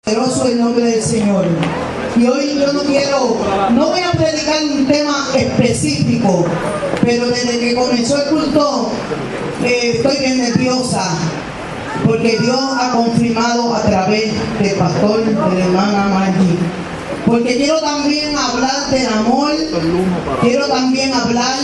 Poderoso el nombre del Señor. Y hoy yo no voy a predicar un tema específico, pero desde que comenzó el culto estoy bien nerviosa, porque Dios ha confirmado a través del pastor, de la hermana Maggie. Porque quiero también hablar del amor, quiero también hablar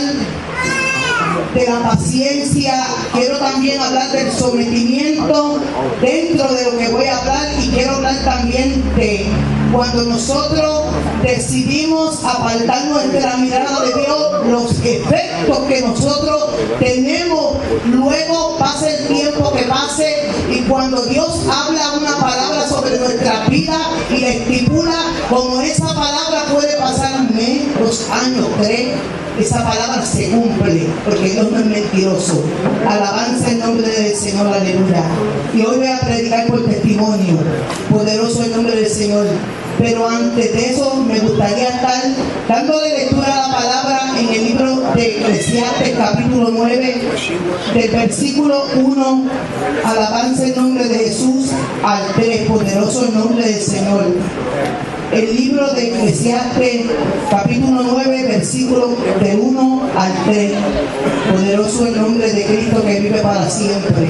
de la paciencia, quiero también hablar del sometimiento dentro de lo que voy a hablar, y quiero hablar también de cuando nosotros decidimos apartarnos de la mirada de Dios, los efectos que nosotros tenemos luego, pase el tiempo que pase, y cuando Dios habla una palabra sobre nuestra vida y la estipula, como esa palabra puede pasar un mes, 2 años, 3, esa palabra se cumple, porque Dios no es mentiroso. Alabanza el nombre del Señor, aleluya. Y hoy voy a predicar por testimonio. Poderoso el nombre del Señor. Pero antes de eso me gustaría estar dándole lectura a la palabra en el libro de Eclesiastes capítulo 9, del versículo 1, alabanza el nombre de Jesús, al 3, poderoso el nombre del Señor. El libro de Eclesiastes capítulo 9, versículo del 1 al 3, poderoso el nombre de Cristo que vive para siempre.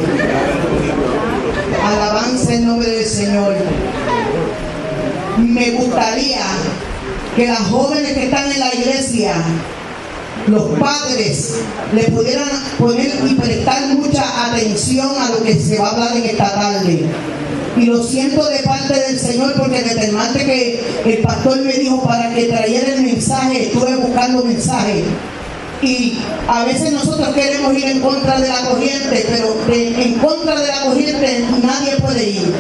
Alabanza el nombre del Señor. Me gustaría que las jóvenes que están en la iglesia, los padres, le pudieran poner y prestar mucha atención a lo que se va a hablar en esta tarde. Y lo siento de parte del Señor, porque desde el martes que el pastor me dijo para que trayera el mensaje, estuve buscando mensajes. Y a veces nosotros queremos ir en contra de la corriente, pero en contra de la corriente nadie puede ir,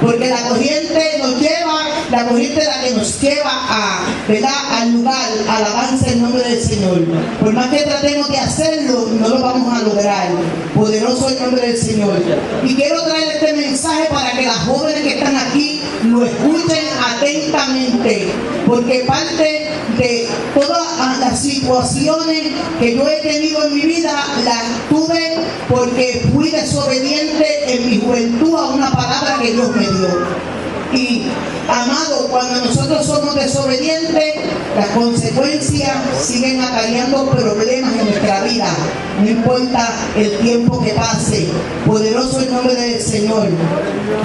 porque la corriente nos lleva, la corriente es la que nos lleva a, ¿verdad?, al lugar. Alabanza el nombre del Señor. Por más que tratemos de hacerlo, no lo vamos a lograr. Poderoso el nombre del Señor. Y quiero traer este mensaje para que las jóvenes que están aquí lo escuchen atentamente, porque parte de todas las situaciones que yo he tenido en mi vida las tuve porque fui desobediente en mi juventud a una palabra que Dios me dio. Y amado, cuando nosotros somos desobedientes, las consecuencias siguen acarreando problemas en nuestra vida, no importa el tiempo que pase. Poderoso el nombre del Señor.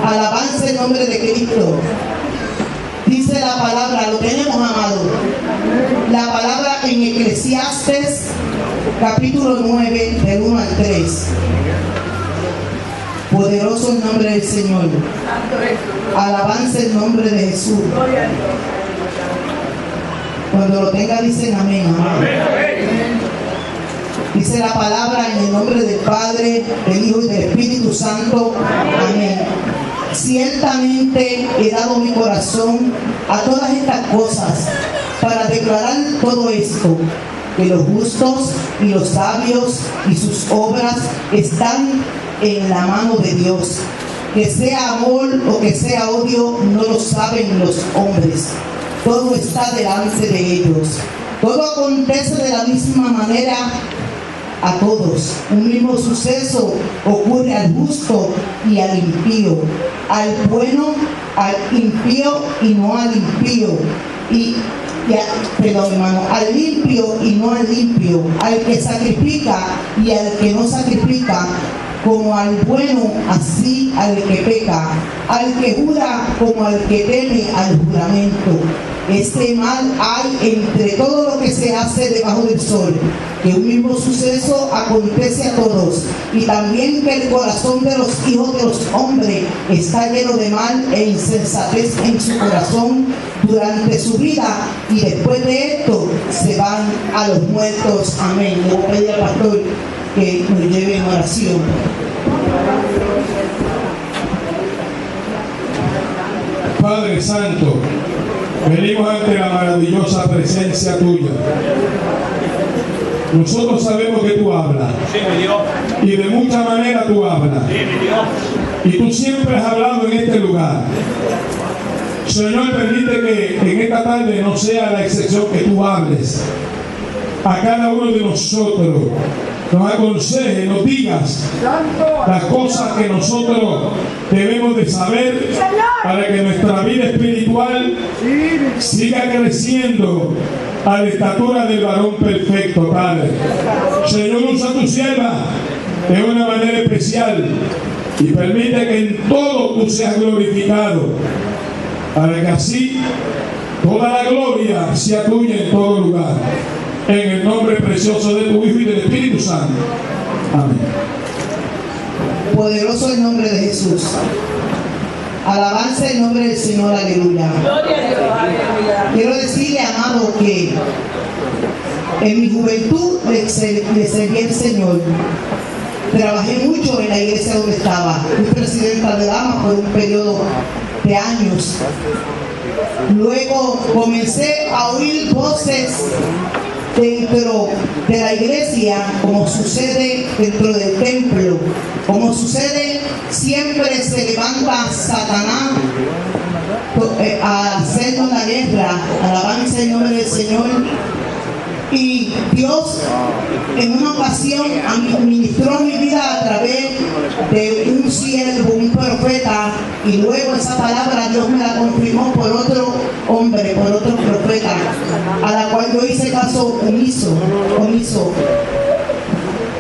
Alabanza el nombre de Cristo. Dice la palabra, lo tenemos, amado. La palabra en Eclesiastes capítulo 9, del 1 al 3. Poderoso el nombre del Señor. Alabanza el nombre de Jesús. Cuando lo tenga dicen amén, amén. Dice la palabra en el nombre del Padre, del Hijo y del Espíritu Santo. Amén. Ciertamente he dado mi corazón a todas estas cosas para declarar todo esto, que los justos y los sabios y sus obras están en la mano de Dios. Que sea amor o que sea odio, no lo saben los hombres. Todo está delante de ellos. Todo acontece de la misma manera a todos. Un mismo suceso ocurre al justo y al impío, al bueno, al impío y no al impío. Perdón, hermano, al limpio y no al limpio, al que sacrifica y al que no sacrifica, como al bueno, así al que peca, al que jura como al que teme al juramento. Este mal hay entre todo lo que se hace debajo del sol, que un mismo suceso acontece a todos, y también que el corazón de los hijos de los hombres está lleno de mal e insensatez en su corazón durante su vida, y después de esto se van a los muertos. Amén. Le voy a pedir al pastor que nos lleve en oración. Padre Santo, venimos ante la maravillosa presencia tuya. Nosotros sabemos que tú hablas, sí, mi Dios, y de muchas maneras tú hablas, sí, mi Dios, y tú siempre has hablado en este lugar. Señor, permite que en esta tarde no sea la excepción, que tú hables a cada uno de nosotros nos aconseje, nos digas las cosas que nosotros debemos de saber para que nuestra vida espiritual siga creciendo a la estatura del varón perfecto, Padre. Señor, usa tu sierva de una manera especial y permite que en todo tú seas glorificado, para que así toda la gloria sea tuya en todo lugar. En el nombre precioso de tu Hijo y del Espíritu Santo. Amén. Poderoso el nombre de Jesús. Alabanza el nombre del Señor, aleluya. Quiero decirle, amado, que en mi juventud le serví al Señor. Trabajé mucho en la iglesia donde estaba. Fui presidenta de damas por un periodo de años. Luego comencé a oír voces dentro de la iglesia, como sucede dentro del templo, como sucede, siempre se levanta Satanás a hacernos la guerra. Alabanza el nombre del Señor. Y Dios en una ocasión administró mi vida a través de un siervo, un profeta, y luego esa palabra Dios me la confirmó por otro hombre, por otro profeta, a la cual yo hice caso omiso.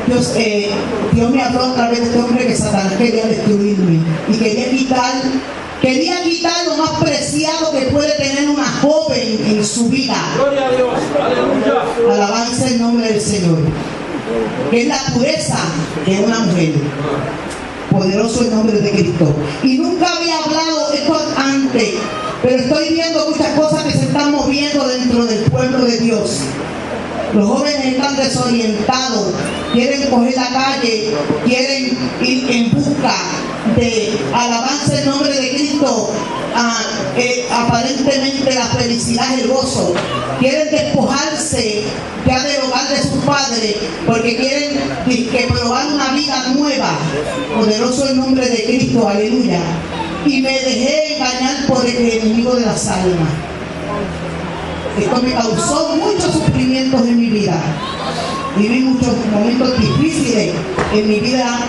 Dios me habló a través de este hombre que Satanás quería destruirme y quería quitar lo más preciado que puede tener una joven en su vida. Gloria a Dios. Aleluya. Alabanza el nombre del Señor. Que es la pureza de una mujer. Poderoso el nombre de Cristo. Y nunca había hablado esto antes, pero estoy viendo muchas cosas que se están moviendo dentro del pueblo de Dios. Los jóvenes están desorientados, quieren coger la calle, quieren ir en busca de alabanza el nombre de Cristo, aparentemente la felicidad y el gozo. Quieren despojarse ya del hogar de sus padres porque quieren que probar una vida nueva. Poderoso el nombre de Cristo, aleluya. Y me dejé engañar por el enemigo de las almas. Esto me causó muchos sufrimientos en mi vida. Viví muchos momentos difíciles en mi vida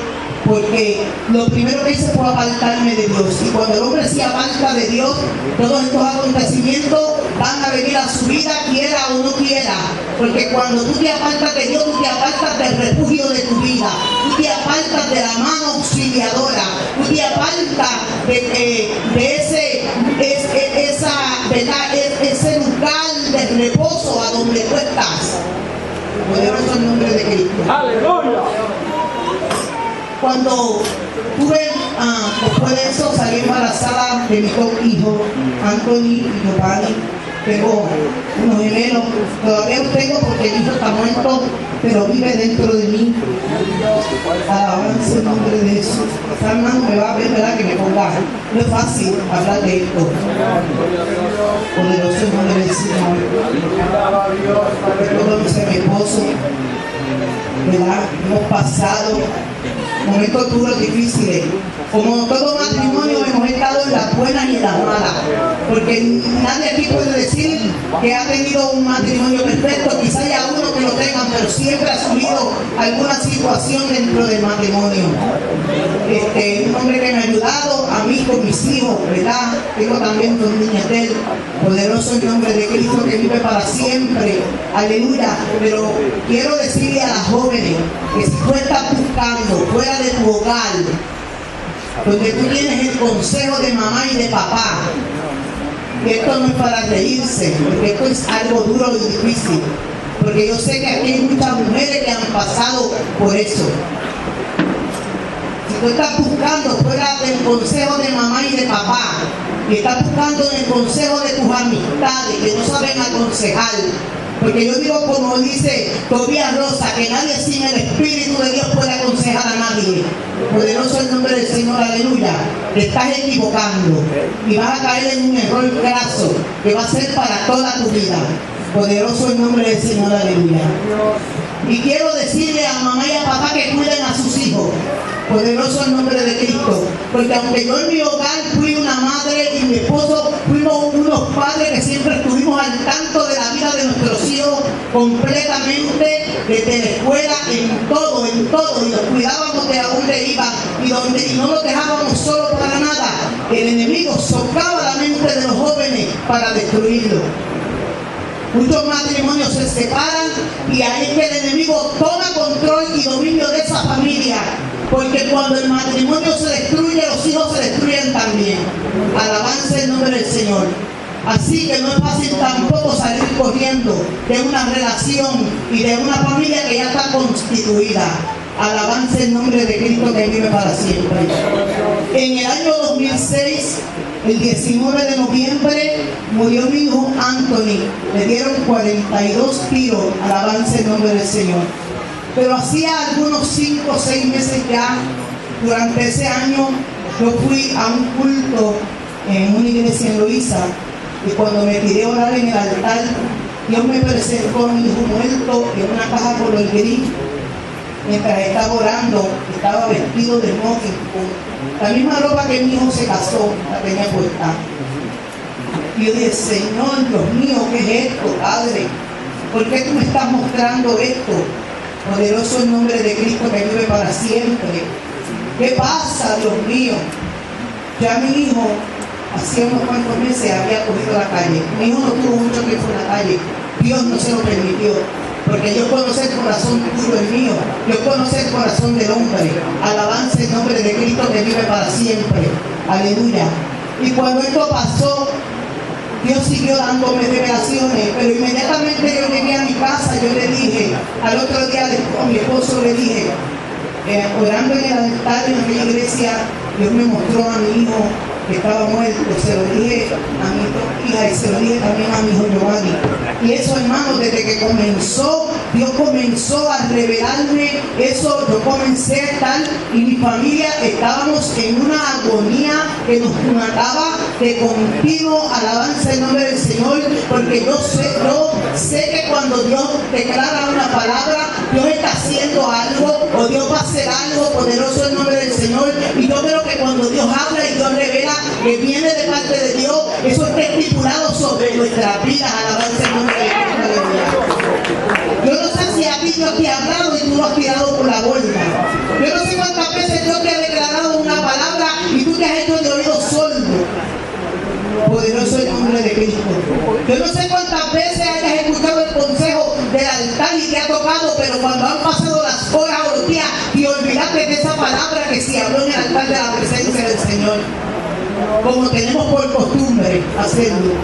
porque lo primero que hice fue apartarme de Dios. Y cuando el hombre se aparta de Dios, todos estos acontecimientos van a venir a su vida, quiera o no quiera. Porque cuando tú te apartas de Dios, tú te apartas del refugio de tu vida. Tú te apartas de la mano auxiliadora. Tú te apartas de ese lugar de reposo a donde tú estás. Poderoso el nombre de Cristo. Aleluya. Cuando tuve, después de eso, salí embarazada de mis dos hijos, Anthony y Giovanni. Tengo unos gemelos, todavía los tengo porque mi hijo está muerto, pero vive dentro de mí. Alabanza el nombre de Jesús. Esta hermano me va a ver, ¿verdad? Que me ponga. No es fácil hablar de esto. Poderoso el nombre del Señor. Recuerdo a mi esposo, ¿verdad? Hemos pasado momentos duros, difíciles. Como todo matrimonio hemos estado en las buenas y en las malas, porque nadie aquí puede decir que ha tenido un matrimonio perfecto. Quizá haya uno que lo tengan, pero siempre ha subido alguna situación dentro del matrimonio. Un hombre que me ha ayudado a mí con mis hijos, ¿verdad? Tengo también dos niñas de él. Poderoso el nombre de Cristo que vive para siempre. Aleluya. Pero quiero decirle a las jóvenes que si tú estás buscando fuera de tu hogar, donde tú tienes el consejo de mamá y de papá, que esto no es para reírse, porque esto es algo duro y difícil, porque yo sé que aquí hay muchas mujeres que han pasado por eso. Si tú estás buscando fuera del consejo de mamá y de papá, y estás buscando en el consejo de tus amistades que no saben aconsejar, porque yo digo como dice Tobías Rosa, que nadie sin el Espíritu de Dios puede aconsejar a nadie. Poderoso el nombre del Señor, aleluya. Te estás equivocando y vas a caer en un error graso que va a ser para toda tu vida. Poderoso el nombre del Señor, aleluya. Y quiero decirle a mamá y a papá que cuiden a sus hijos. Poderoso el nombre de Cristo. Porque aunque yo en mi hogar fui una madre y mi esposo fuimos unos padres que siempre estuvimos al tanto de la vida de nuestros hijos, completamente desde la escuela, en todo, y los cuidábamos de a dónde iban y no los dejábamos solos para nada. El enemigo socava la mente de los jóvenes para destruirlo. Muchos matrimonios se separan y ahí es que el enemigo toma control y dominio de esa familia. Porque cuando el matrimonio se destruye, los hijos se destruyen también. Alabanza el nombre del Señor. Así que no es fácil tampoco salir corriendo de una relación y de una familia que ya está constituida. Alabanza el nombre de Cristo que vive para siempre. En el año 2006, el 19 de noviembre, murió mi hijo Anthony. Le dieron 42 tiros. Alabanza el nombre del Señor. Pero hacía algunos 5 o 6 meses ya, durante ese año, yo fui a un culto en una iglesia en Loíza. Y cuando me tiré a orar en el altar, Dios me presentó a mi hijo muerto en una caja color gris. Mientras estaba orando, estaba vestido de smoking, con la misma ropa que mi hijo se casó, la tenía puesta. Y yo dije, Señor, Dios mío, ¿qué es esto, Padre? ¿Por qué tú me estás mostrando esto? Poderoso el nombre de Cristo que vive para siempre. ¿Qué pasa, Dios mío? Ya mi hijo, hacía unos cuantos meses, había cogido la calle. Mi hijo no tuvo mucho tiempo en la calle. Dios no se lo permitió. Porque yo conocí el corazón tuyo, el mío. Yo conocí el corazón del hombre. Alabanza el nombre de Cristo que vive para siempre. Aleluya. Y cuando esto pasó, Dios siguió dándome revelaciones, pero inmediatamente yo llegué a mi casa, yo le dije, al otro día a mi esposo le dije, orando en el altar en aquella iglesia, Dios me mostró a mi hijo que estaba muerto, se lo dije a mi hija y se lo dije también a mi hijo Giovanni. Y eso, hermano, desde que comenzó, Dios comenzó a revelarme eso, yo comencé a estar y mi familia estábamos en una agonía que nos mataba de continuo. Alabanza el nombre del Señor, porque yo sé que cuando Dios declara una palabra, Dios está haciendo algo o Dios va a hacer algo. Poderoso el nombre del Señor. Y yo creo que cuando Dios habla y Dios revela que viene de parte de Dios, eso está estipulado sobre nuestras vidas. Alabanza el nombre de Dios. Yo no sé si a ti Dios te ha hablado y tú lo has tirado por la borda. Yo no sé cuántas veces Dios te ha declarado una palabra y tú te has hecho de oído sordo. Poderoso el nombre de Cristo. Yo no sé cuántas veces hayas escuchado el consejo del altar y te ha tocado, pero cuando han pasado las horas o los días y olvidaste de esa palabra que se habló en el altar de la presencia del Señor, como tenemos por costumbre hacerlo.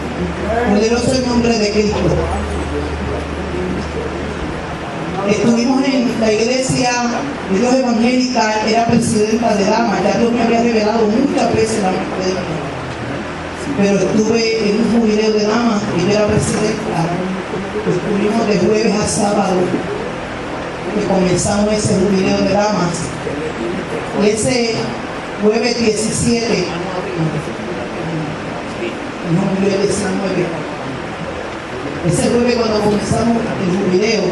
Poderoso el nombre de Cristo. Estuvimos en la iglesia de Dios Evangélica, era presidenta de damas, ya Dios me había revelado muchas veces la muerte de mí. Pero estuve en un jubileo de damas y yo era presidenta. Estuvimos de jueves a sábado, que comenzamos ese jubileo de damas. Y ese jueves 17, no, jueves 19, ese jueves cuando comenzamos el jubileo,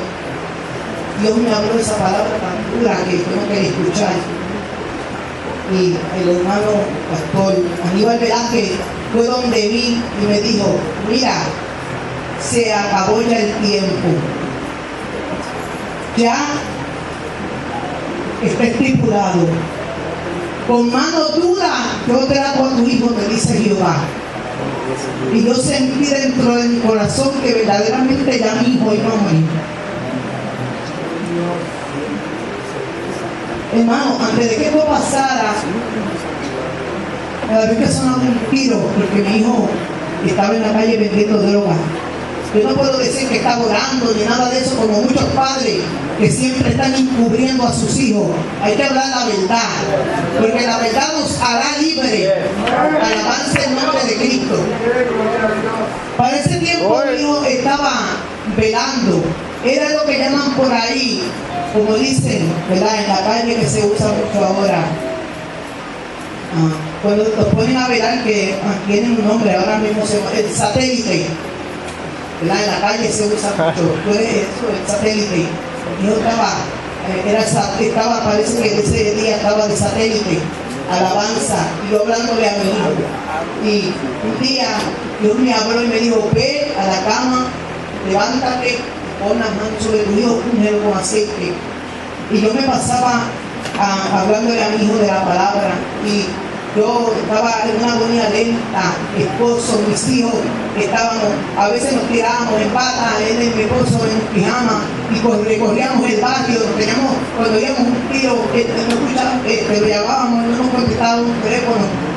Dios me habló esa palabra tan dura que yo no quería escuchar. Y el hermano pastor Aníbal Velázquez fue donde vi y me dijo, mira, se acabó ya el tiempo. Ya está estipulado. Con mano dura yo trato a tu hijo, me dice Jehová. Y yo sentí dentro de mi corazón que verdaderamente ya mi hijo iba a morir. Hermano, antes de que esto pasara, cada vez que sonaba un tiro, porque mi hijo estaba en la calle vendiendo droga. Yo no puedo decir que está orando ni nada de eso, como muchos padres que siempre están encubriendo a sus hijos. Hay que hablar la verdad, porque la verdad nos hará libre. Alabanza el nombre de Cristo. Para ese tiempo mi hijo estaba velando. Era lo que llaman por ahí, como dicen, ¿verdad?, en la calle, que se usa mucho ahora. Cuando los ponen a velar, que tienen un nombre, ahora mismo se llama el satélite. ¿Verdad? En la calle se usa mucho. El satélite. Yo estaba, parece que ese día estaba de satélite, alabanza, y yo hablándole a mi hijo. Y un día Dios me habló y me dijo, ve a la cama, levántate, pon las manos sobre tu hijo, úngelo con aceite. Y yo me pasaba hablándole a mi hijo de la palabra, y yo estaba en una agonía lenta. Mi esposo, mis hijos, a veces nos tirábamos en pata, él y mi esposo en pijama, y recorríamos el barrio. Cuando íbamos un tiro, lo llamábamos, no nos contestaba un teléfono.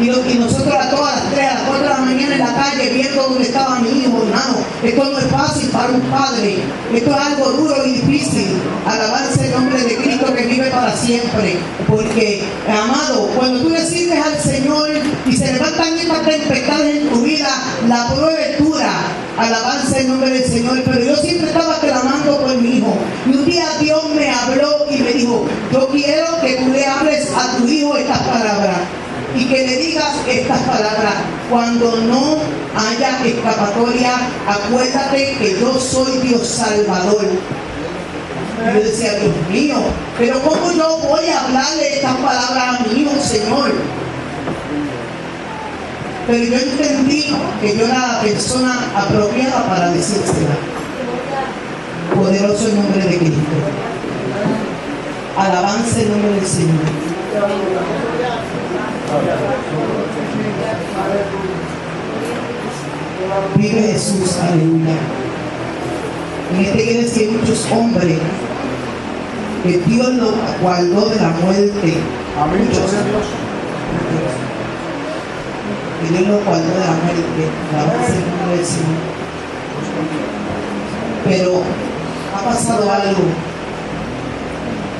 Y nosotros a todas las 3, a las 4 de la mañana en la calle viendo dónde estaba mi hijo, hermano. Esto no es fácil para un padre. Esto es algo duro y difícil. Alabanza el nombre de Cristo que vive para siempre. Porque, amado, cuando tú le sirves al Señor y se levantan estas tempestades en tu vida, la prueba es dura. Alabanza el nombre del Señor. Pero yo siempre estaba clamando por mi hijo. Y un día Dios me habló y me dijo: yo quiero que tú le hables a tu hijo estas palabras. Y que le digas estas palabras: cuando no haya escapatoria, acuérdate que yo soy Dios Salvador. Y yo decía: Dios mío, pero ¿cómo yo voy a hablarle estas palabras a mi hijo, Señor? Pero yo entendí que yo era la persona apropiada para decírsela. Poderoso el nombre de Cristo. Alabanza el nombre del Señor. Vive Jesús, aleluya. En esta iglesia hay muchos hombres que Dios los guardó de la muerte. Muchos. Que Dios los guardó de la muerte. Alabanza el nombre del Señor. Pero ha pasado algo.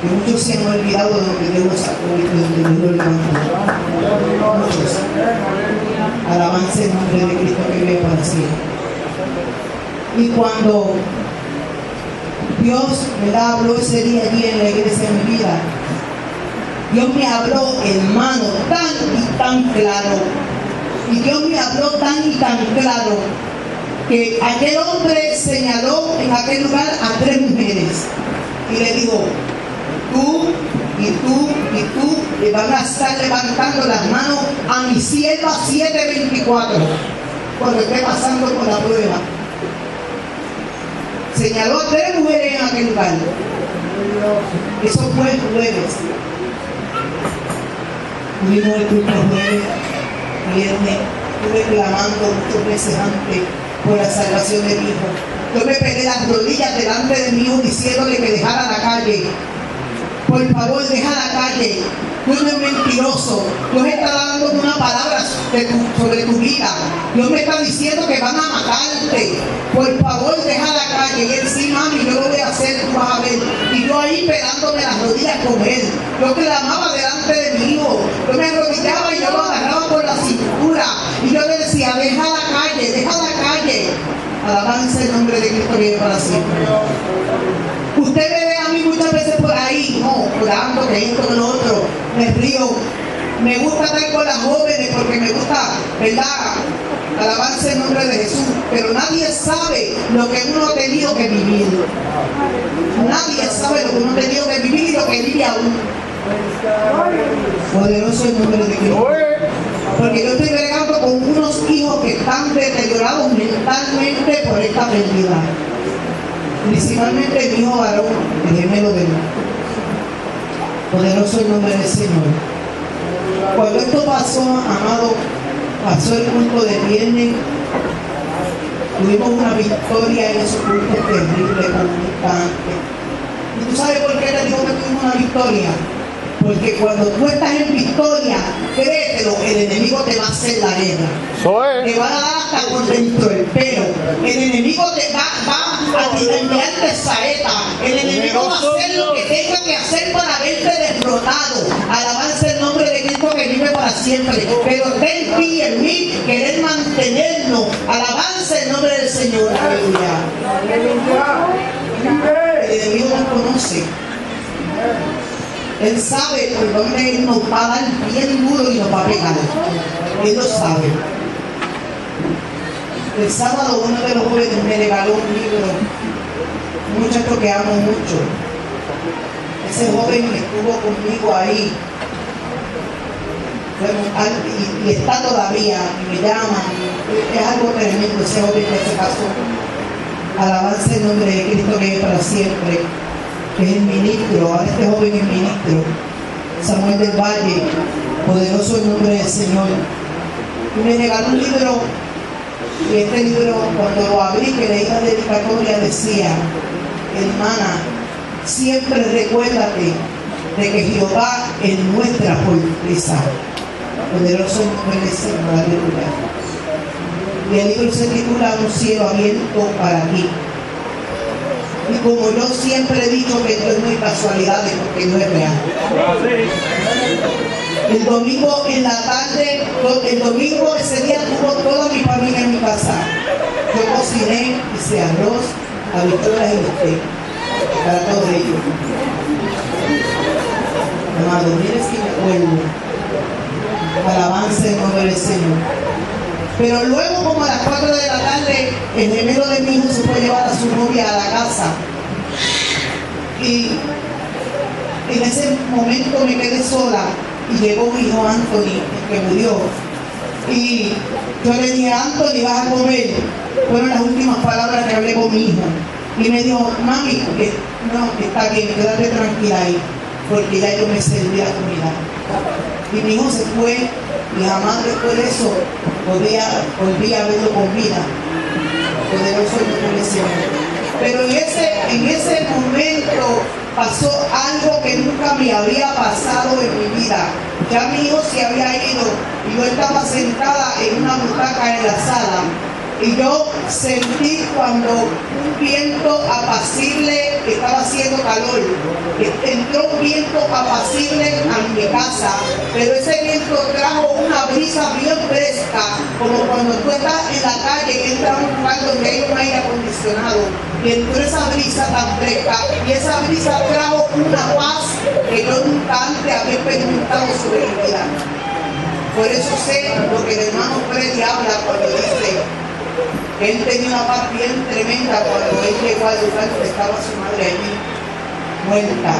Que muchos se han olvidado de lo que Dios los sacó y de donde Dios los levantó. Muchos. Alabanza el nombre de Cristo que vive para siempre. Y cuando Dios me habló ese día allí en la iglesia de mi vida, Dios me habló, hermano, tan y tan claro. Y Dios me habló tan y tan claro que aquel hombre señaló en aquel lugar a 3 mujeres y le dijo: tú y tú y tú le van a estar levantando las manos a mi sierva 724 cuando esté pasando por la prueba. Señaló a 3 mujeres en aquel lugar. Eso fue el jueves. Tuvimos el culto jueves, viernes. Estuve clamando muchas veces antes por la salvación de mi hijo. Yo me pegué las rodillas delante de mi hijo diciéndole que dejara la calle. Por favor, deja la calle. Dios no es mentiroso. Dios está dando una palabra sobre tu vida. Dios me está diciendo que van a matarte. Por favor, deja la calle. Y él: sí, mami, yo lo voy a hacer, tú vas a ver. Y yo ahí pegándome las rodillas con él. Yo clamaba delante de mi hijo. Yo me arrodillaba y yo lo agarraba por la cintura. Y yo le decía: deja la calle, deja la calle. Alabanza el nombre de Cristo que vive para siempre. Usted me ve a mí muchas veces por ahí, no, orando, que esto, que lo otro, me río. Me gusta estar con las jóvenes porque me gusta, ¿verdad? Alabanza el nombre de Jesús. Pero nadie sabe lo que uno ha tenido que vivir. Nadie sabe lo que uno ha tenido que vivir y lo que vive aún. Poderoso el nombre de Cristo. Porque yo estoy bregando con unos hijos que están deteriorados mentalmente por esta pérdida. Principalmente mi hijo varón, el gemelo de mí. Poderoso el nombre del Señor. Cuando esto pasó, amado, pasó el culto de viernes. Tuvimos una victoria en esos cultos terribles con un instante. ¿Y tú sabes por qué te digo que tuvimos una victoria? Porque cuando tú estás en victoria, créetelo, el enemigo te va a hacer la guerra. Te va a dar hasta por dentro del pelo. El enemigo te va a enviarte saeta. El enemigo va a hacer lo que tenga que hacer para verte derrotado. Alabanza el nombre de Cristo que vive para siempre. Pero ten en ti y en mí querer mantenernos. Alabanza el nombre del Señor. Aleluya. El enemigo nos conoce. Él sabe por dónde Él nos va a dar bien duro y nos va a pegar. Él lo sabe. El sábado uno de los jóvenes me regaló un libro, un muchacho que amo mucho. Ese joven estuvo conmigo ahí. Y está todavía, y me llaman. Es algo tremendo ese joven que se casó. Alabanza el nombre de Cristo que es para siempre, que es el ministro, ahora este joven es ministro, Samuel del Valle, poderoso el nombre del Señor. Y me regaló un libro, y este libro cuando lo abrí, que leí la dedicatoria, decía: hermana, siempre recuérdate de que Jehová es nuestra fortaleza. Poderoso el nombre del Señor, aleluya. Y el libro se titula Un cielo abierto para ti. Y como yo siempre he dicho que Dios no hay casualidades, porque Dios es real. El domingo en la tarde, ese día tuvo toda mi familia en mi casa. Yo cociné, hice arroz, habichuelas y bistec para todos ellos. Amado, mire si me acuerdo. Alabanza en nombre del Señor. Pero luego, como a las 4 de la tarde, el gemelo de mi hijo se fue a llevar a su novia a la casa. Y en ese momento me quedé sola y llegó mi hijo Anthony, el que murió. Y yo le dije: Anthony, ¿vas a comer? Fueron las últimas palabras que hablé con mi hijo. Y me dijo: mami, no, está bien, quédate tranquila ahí, porque ya yo me serví la comida. Y mi hijo se fue y jamás después de eso volví a verlo con vida. Poderoso el Señor. Pero en ese momento pasó algo que nunca me había pasado en mi vida. Ya mi hijo se había ido y yo estaba sentada en una butaca en la sala. Y yo sentí cuando un viento apacible, estaba haciendo calor, entró un viento apacible a mi casa, pero ese viento trajo una brisa bien fresca, como cuando tú estás en la calle y entras a un lugar donde hay un aire acondicionado, y entró esa brisa tan fresca, y esa brisa trajo una paz que yo nunca antes había experimentado sobre mi vida. Por eso sé lo que el hermano Freddy habla cuando dice que él tenía una paz bien tremenda cuando él llegó al lugar donde estaba su madre allí, muerta.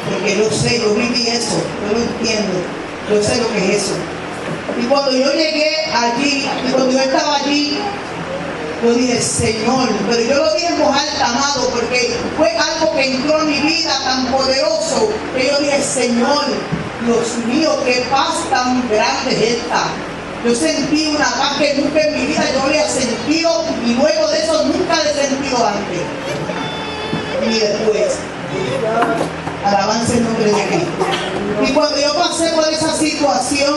Porque yo sé, yo viví eso, yo lo entiendo, yo sé lo que es eso. Y cuando yo llegué allí, y cuando yo estaba allí, yo dije: Señor, pero yo lo dije en voz alta, amado, porque fue algo que entró en mi vida tan poderoso, que yo dije: Señor, Dios mío, qué paz tan grande es esta. Yo sentí una paz que nunca en mi vida yo había sentido, y luego de eso nunca la he sentido antes ni después. Alabanza el nombre de Cristo. Y cuando yo pasé por esa situación,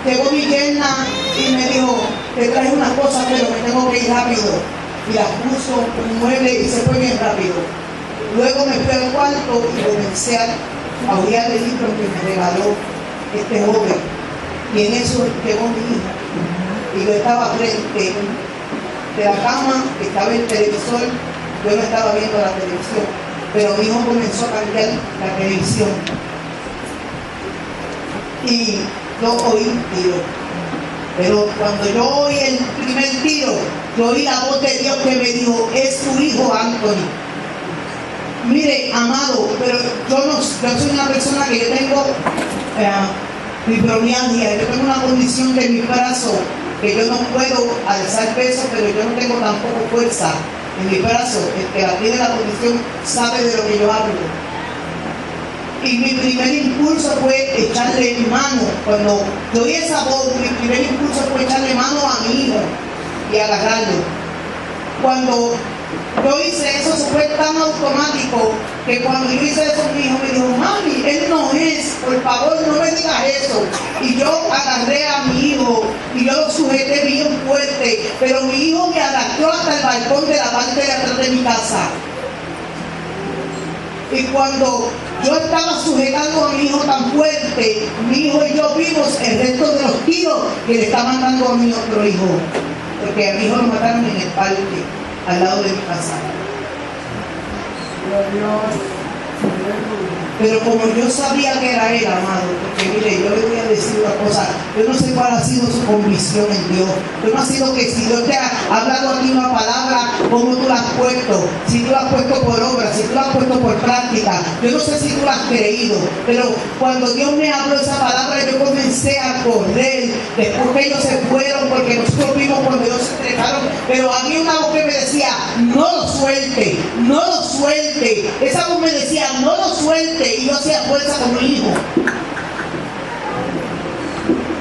llegó mi yerna y me dijo: te traje unas cosas, pero me tengo que ir rápido. Y las puso en un mueble y se fue bien rápido. Luego me fui al cuarto y comencé a ojear el libro que me regaló este joven. Y en eso llegó mi hija. Y yo estaba frente de la cama, estaba el televisor, yo no estaba viendo la televisión, pero mi hijo comenzó a cambiar la televisión. Y yo oí un tiro. Pero cuando yo oí el primer tiro, yo oí la voz de Dios que me dijo: es tu hijo Anthony. Mire, amado, pero yo soy una persona que yo tengo fibromialgia, yo tengo una condición de mi brazo, que yo no puedo alzar peso, pero yo no tengo tampoco fuerza en mi brazo. El que la tiene la condición sabe de lo que yo hablo. Y mi primer impulso fue echarle mano. Cuando yo oí esa voz, mi primer impulso fue echarle mano a mi hijo y agarrarlo. Cuando yo hice eso, fue tan automático que cuando yo hice eso, mi hijo me dijo: mami, él no es, por favor no me digas eso. Y yo agarré a mi hijo y yo lo sujeté bien fuerte, pero mi hijo me arrastró hasta el balcón de la parte de atrás de mi casa. Y cuando yo estaba sujetando a mi hijo tan fuerte, mi hijo y yo vimos el resto de los tiros que le estaban dando a mi otro hijo, porque a mi hijo lo mataron en el parque al lado de mi casa. Pero como yo sabía que era él, amado, porque mire, yo le voy a decir una cosa: yo no sé cuál ha sido su convicción en Dios. Yo no ha sido que si Dios te ha hablado a ti una palabra, cómo tú la has puesto, si tú la has puesto por obra, si tú la has puesto por práctica. Yo no sé si tú la has creído, pero cuando Dios me habló esa palabra, yo comencé a correr. Después que ellos se fueron, porque nosotros vimos cuando ellos se entregaron pero había una voz que me decía, no lo suelte, no lo suelte. Esa voz me decía, no lo suelte, y yo hacía fuerza con mi hijo.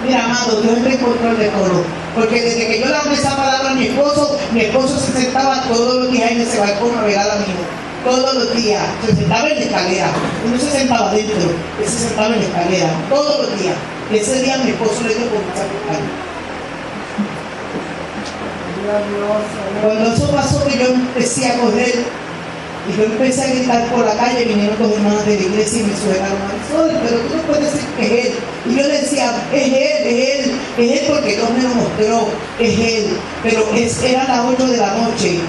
Mira, amado, Dios está en control de todo. Porque desde que yo le hablé esa palabra a mi esposo se sentaba todos los días en ese balcón a velar a mi hijo. Todos los días. Se sentaba en la escalera. Él no se sentaba adentro, él se sentaba en la escalera. Todos los días. Y ese día mi esposo le dio por mucha escalera. Cuando eso pasó, que yo empecé a correr, y yo empecé a gritar por la calle, vinieron dos hermanas de la iglesia y me sujetaron al sol, pero tú no puedes decir que es él. Y yo le decía, es él porque Dios me lo mostró, es él. Pero era las 8 de la noche.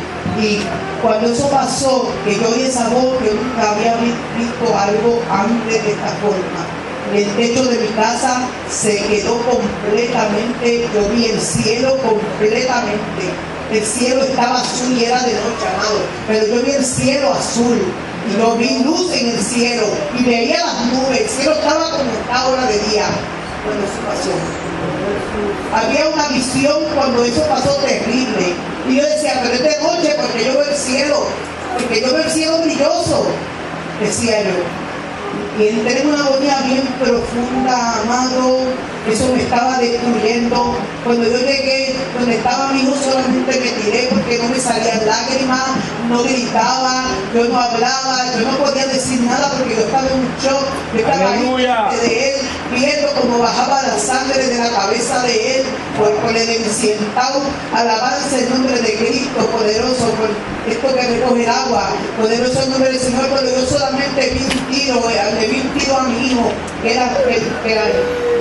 Y cuando eso pasó, que yo oí esa voz, yo nunca había visto algo antes de esta forma. El techo de mi casa se quedó completamente, yo vi el cielo completamente. El cielo estaba azul y era de noche, amado, pero yo vi el cielo azul y yo vi luz en el cielo y veía las nubes. El cielo estaba como esta hora de día cuando eso pasó. Había una visión cuando eso pasó terrible y yo decía, pero es de noche porque yo veo el cielo, porque yo veo el cielo brilloso, decía yo. Y entré en una agonía bien profunda, amado. Eso me estaba destruyendo. Cuando yo llegué donde estaba mi hijo, solamente me tiré porque no me salían lágrimas, no gritaba, yo no hablaba, yo no podía decir nada porque yo estaba en un shock. Yo estaba ahí de él, viendo cómo bajaba la sangre de la cabeza de él por el encientado. Alabanza el nombre de Cristo, poderoso, por esto que recoge el agua, poderoso el nombre del Señor. Cuando yo solamente vi un tiro, le vi un tiro a mi hijo, que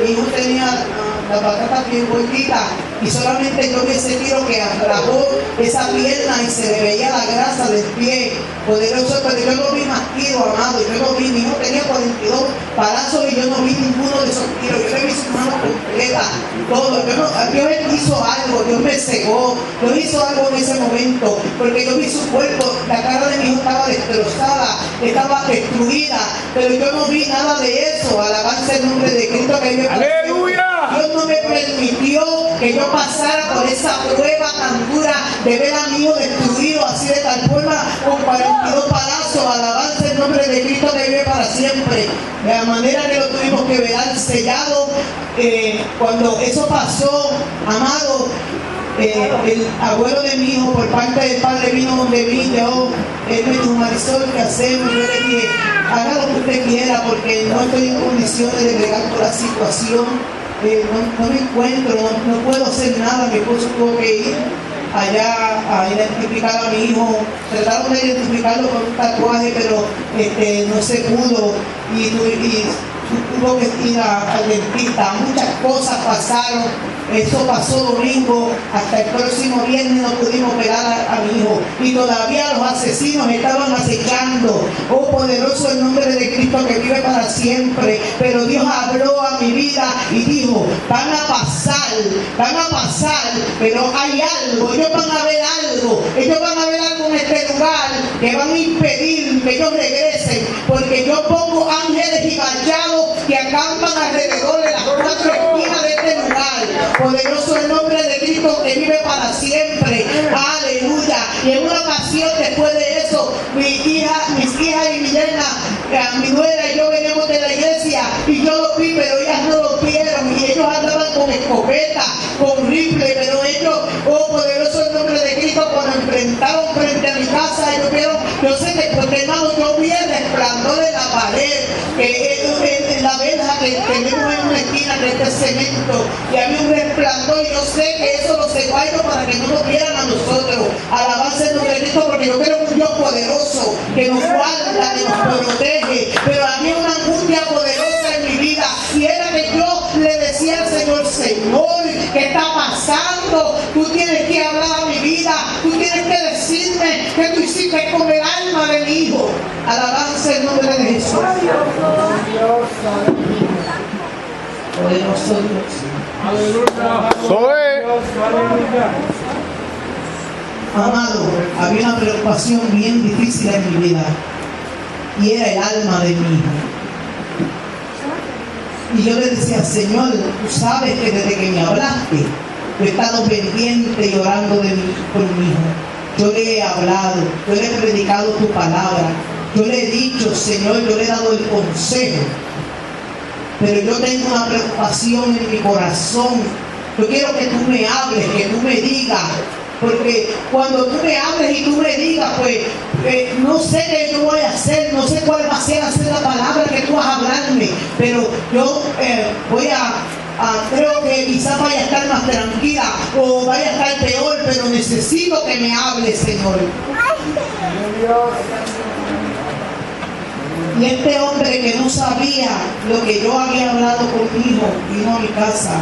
mi hijo tenía la patata bien gordita, y solamente yo vi ese tiro que atrapó esa pierna y se le veía la grasa del pie. Poderoso, pero yo no vi más tiros, amado. Yo no vi, mi hijo tenía 42 palazos y yo no vi ninguno de esos tiros. Yo le vi su mano completa, todo. Dios hizo algo, Dios me cegó, Dios hizo algo en ese momento, porque yo vi su cuerpo, la cara de mi hijo estaba destrozada, estaba destruida, pero yo no vi nada de eso. Alabanza el nombre de Cristo que vive. ¡Aleluya! Dios no me permitió que yo pasara por esa prueba tan dura de ver a mi hijo destruido así de tal forma con 42 palazos. Alabanza el nombre de Cristo que vive para siempre. De la manera que lo tuvimos que velar sellado. Cuando eso pasó, amado, el abuelo de mi hijo por parte del padre vino donde mí, él me dijo, Marisol, ¿qué hacemos? Yo le dije, haga lo que usted quiera porque no estoy en condiciones de bregar con la situación. No me encuentro, no puedo hacer nada. Mi esposo tuvo que ir allá a identificar a mi hijo. Trataron de identificarlo con un tatuaje, pero no se pudo y tuvo que ir al dentista. Muchas cosas pasaron. Eso pasó domingo, hasta el próximo viernes no pudimos pegar a mi hijo y todavía los asesinos estaban acechando. Oh, poderoso el nombre de Cristo que vive para siempre. Pero Dios habló a mi vida y dijo, van a pasar, pero hay algo, ellos van a ver algo en este lugar que van a impedir que ellos regresen, porque yo pongo ángeles y vallados que acampan alrededor de las 4 esquinas de este lugar. Poderoso el nombre de Cristo que vive para siempre. Aleluya. Y en una ocasión después de eso, mis hijas y mi yerna, mi nuera y yo venimos de la iglesia y yo lo vi, pero ellas no lo vieron y ellos andaban con escopeta, con rifle, pero ellos, oh poderoso el nombre de Cristo, cuando enfrentaron frente a mi casa, ellos vieron, yo sé que porque hermano, yo vi el resplandor de la pared, que en la verja que tenemos en una esquina que es de cemento, y había un resplandor, y yo sé que eso lo cegó a ellos para que no nos vieran a nosotros. Alabanza el nombre de Cristo, porque yo creo en un Dios poderoso que nos guarda, que nos protege, pero había una angustia poderosa en mi vida, y era que yo le decía al Señor, Señor, ¿qué está pasando? Tú tienes que hablar a mi vida, tú tienes que decirme que tú hiciste con el alma de mi hijo. Alabanza el nombre de Jesús. Poderoso Dios. Aleluya. Amado, había una preocupación bien difícil en mi vida y era el alma de mi hijo. Y yo le decía, Señor, tú sabes que desde que me hablaste, Yo he estado pendiente y orando por mi hijo. Yo le he hablado, yo le he predicado tu palabra. Yo le he dicho, Señor, yo le he dado el consejo. Pero yo tengo una preocupación en mi corazón. Yo quiero que tú me hables, que tú me digas. Porque cuando tú me hables y tú me digas, pues no sé qué yo voy a hacer, no sé cuál va a ser la palabra que tú vas a hablarme. Pero yo voy creo que quizás vaya a estar más tranquila o vaya a estar peor, pero necesito que me hables, Señor. Y este hombre que no sabía lo que yo había hablado conmigo, vino a mi casa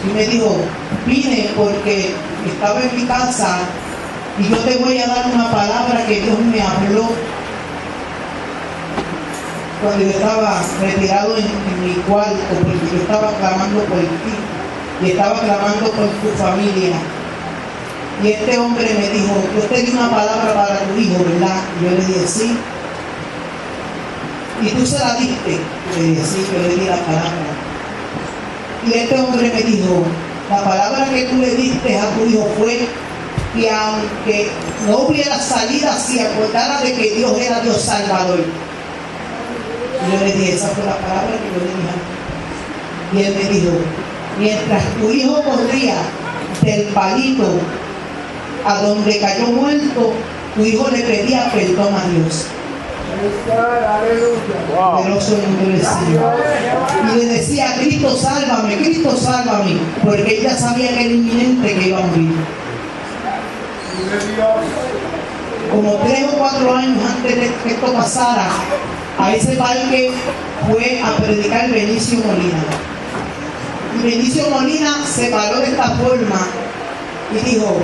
y me dijo, vine porque estaba en mi casa y yo te voy a dar una palabra que Dios me habló cuando yo estaba retirado en mi cuarto, porque yo estaba clamando por ti y estaba clamando por tu familia. Y este hombre me dijo, yo te di una palabra para tu hijo, ¿verdad? Y yo le dije, sí. ¿Y tú se la diste? Le dije, sí, yo le di la palabra. Y este hombre me dijo, la palabra que tú le diste a tu hijo fue que aunque no hubiera salida, si acordara de que Dios era Dios Salvador. Y yo le dije, esa fue la palabra que yo le dije. Y él me dijo, mientras tu hijo corría del palito a donde cayó muerto, tu hijo le pedía perdón a Dios. Poderoso nombre del Señor. Y le decía, Cristo sálvame, porque ella sabía que era inminente que iba a morir. Como 3 o 4 años antes de que esto pasara, a ese parque fue a predicar Benicio Molina. Y Benicio Molina se paró de esta forma y dijo,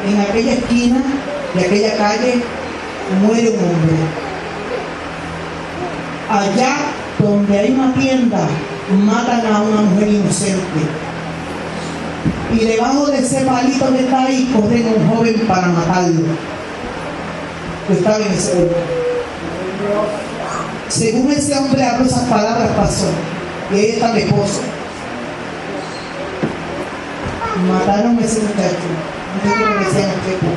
en aquella esquina de aquella calle muere un hombre. Allá donde hay una tienda, matan a una mujer inocente. Y debajo de ese palito que está ahí, corren a un joven para matarlo. Yo estaba en ese lugar. Según ese hombre habló esas palabras, pasó. Y ahí está mi esposo. Mataron a ese muchacho. No sé qué me decían el tiempo.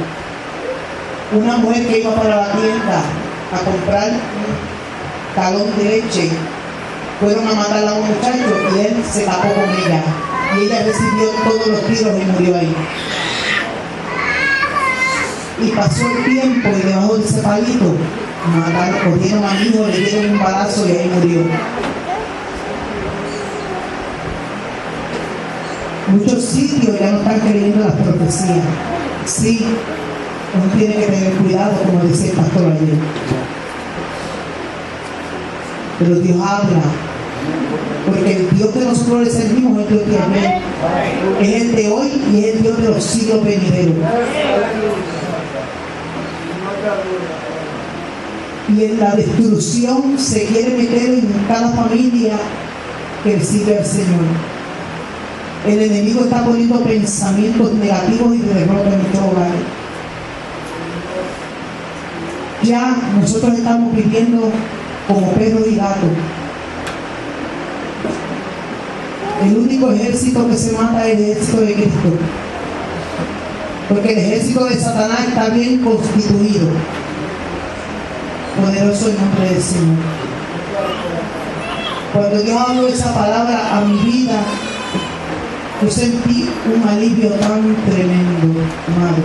Una mujer que iba para la tienda a comprar un galón de leche, fueron a matar a un muchacho y él se tapó con ella. Y ella recibió todos los tiros y murió ahí. Y pasó el tiempo y debajo de ese palito mataron, cogieron a mi hijo, le dieron un balazo y ahí murió. Muchos sitios ya no están creyendo las profecías. Sí, uno tiene que tener cuidado, como decía el pastor ayer. Pero Dios habla, porque el Dios que nosotros le servimos es el Dios de ayer, es el de hoy y es el Dios de los siglos venideros. Y en la destrucción se quiere meter en cada familia que sirve al Señor. El enemigo está poniendo pensamientos negativos y de derrota en nuestro hogar. Ya nosotros estamos viviendo como perros y gatos. El único ejército que se mata es el ejército de Cristo, porque el ejército de Satanás está bien constituido. Poderoso el nombre del Señor. Cuando Dios habló esa palabra a mi vida, yo sentí un alivio tan tremendo, amado,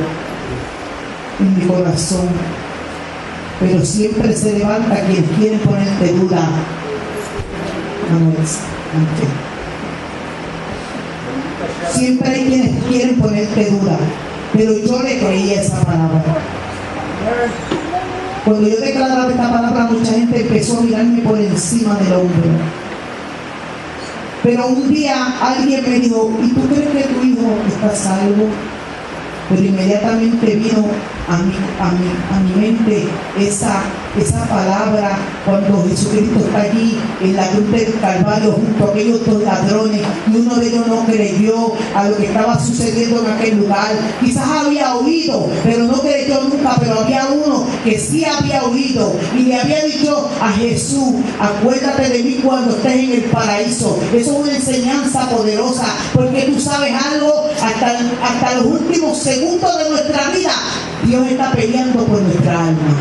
en mi corazón. Pero siempre se levanta quien quiere ponerte duda. Amores, siempre hay quienes quieren ponerte duda, pero yo le creí esa palabra. Cuando yo declaraba esta palabra, mucha gente empezó a mirarme por encima del hombro. Pero un día alguien me dijo, ¿y tú crees que tu hijo está salvo? Pero inmediatamente vino a mi mente esa palabra cuando Jesucristo está allí en la cruz del Calvario junto a aquellos dos ladrones, y uno de ellos no creyó a lo que estaba sucediendo en aquel lugar. Quizás había oído, pero no creyó, nunca, pero había uno que sí había oído y le había dicho a Jesús: acuérdate de mí cuando estés en el paraíso. Eso es una enseñanza poderosa, porque tú sabes algo, hasta los últimos segundos de nuestra vida Dios está peleando por nuestra alma.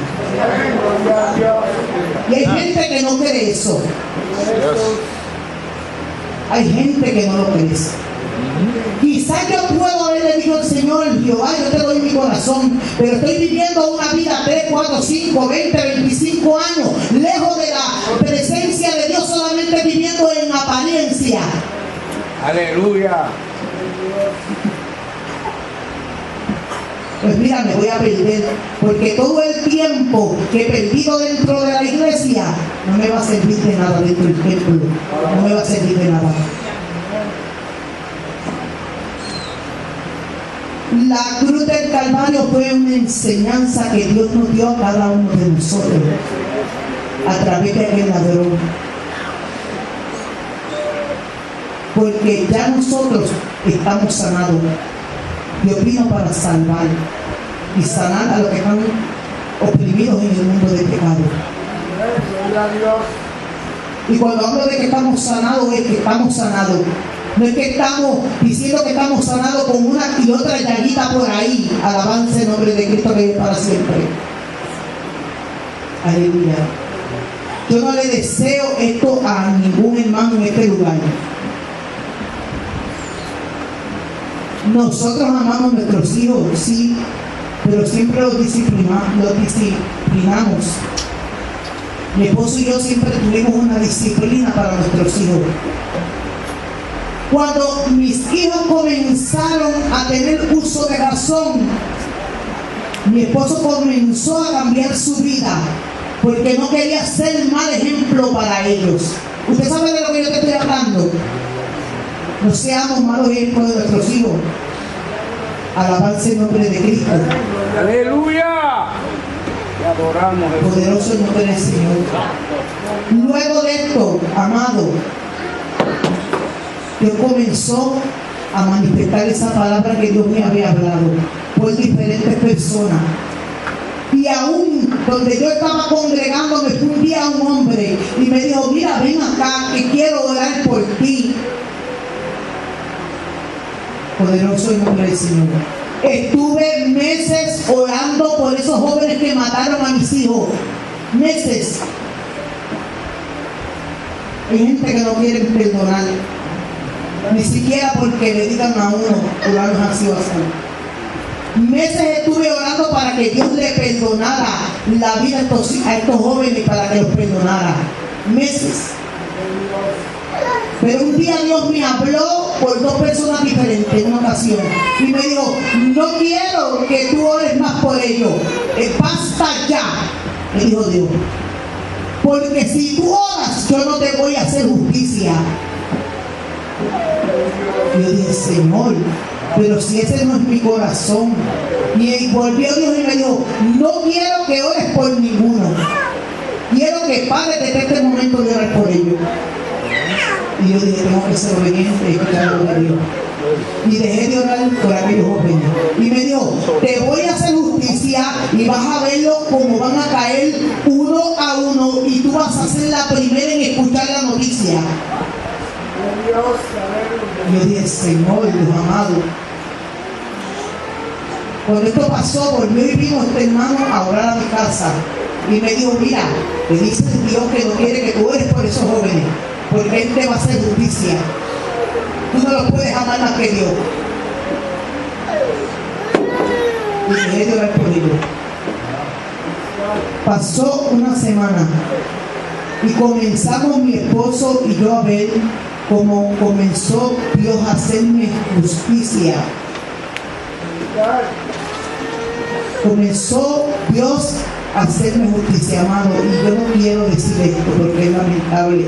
Y hay gente que no cree eso. Hay gente que no lo cree. Quizás yo puedo haberle dicho al Señor: Jehová, yo te doy mi corazón, pero estoy viviendo una vida 3, 4, 5, 20, 25 años lejos de la presencia de Dios, solamente viviendo en apariencia. Aleluya. Pues mira, me voy a perder, porque todo el tiempo que he perdido dentro de la iglesia no me va a servir de nada dentro del templo, no me va a servir de nada. La cruz del Calvario fue una enseñanza que Dios nos dio a cada uno de nosotros a través de aquel ladrón, porque ya nosotros estamos sanados. Dios vino para salvar y sanar a los que están oprimidos en el mundo del pecado. Y cuando hablo de que estamos sanados, es que estamos sanados. No es que estamos diciendo que estamos sanados con una y otra llaguita por ahí. Alabanza en nombre de Cristo, que es para siempre. Aleluya. Yo no le deseo esto a ningún hermano en este lugar. Nosotros amamos a nuestros hijos, sí, pero siempre los disciplinamos. Mi esposo y yo siempre tuvimos una disciplina para nuestros hijos. Cuando mis hijos comenzaron a tener uso de razón, mi esposo comenzó a cambiar su vida, porque no quería ser mal ejemplo para ellos. ¿Usted sabe de lo que yo te estoy hablando? No seamos malos ejemplos de nuestros hijos. Alabanza en nombre de Cristo. Aleluya. Te adoramos, Jesús. Poderoso el nombre del Señor. Luego de esto, amado, Dios comenzó a manifestar esa palabra que Dios me había hablado por diferentes personas. Y aún donde yo estaba congregándome, fue un día un hombre y me dijo: mira, ven acá, que quiero orar por ti. Poderoso el nombre del Señor. Estuve meses orando por esos jóvenes que mataron a mis hijos. Meses. Hay gente que no quiere perdonar, ni siquiera porque le digan a uno: fulano ha sido así. Meses estuve orando para que Dios le perdonara la vida a estos jóvenes, para que los perdonara. Meses. Pero un día Dios me habló por dos personas diferentes en una ocasión y me dijo: no quiero que tú ores más por ellos, basta ya, me dijo Dios, porque si tú oras yo no te voy a hacer justicia. Yo dije: Señor, pero si ese no es mi corazón. Y volvió Dios y me dijo: no quiero que ores por ninguno, quiero que pares desde este momento de orar por ellos. Y yo dije: tengo que ser obediente y escuchar lo de Dios. Y dejé de orar por aquellos jóvenes. Y me dijo: te voy a hacer justicia y vas a verlo como van a caer uno a uno, y tú vas a ser la primera en escuchar la noticia. Y yo dije: Señor, Dios amado. Cuando esto pasó, volvió y vino este hermano a orar a mi casa. Y me dijo: mira, le dice Dios que no quiere que tú ores por esos jóvenes, porque Él te va a hacer justicia. Tú no lo puedes amar más que Dios. Y dejé de orar por ellos. Pasó una semana y comenzamos mi esposo y yo a ver cómo comenzó Dios a hacerme justicia. Comenzó Dios a hacerme justicia, amado, y yo no quiero decir esto porque es lamentable,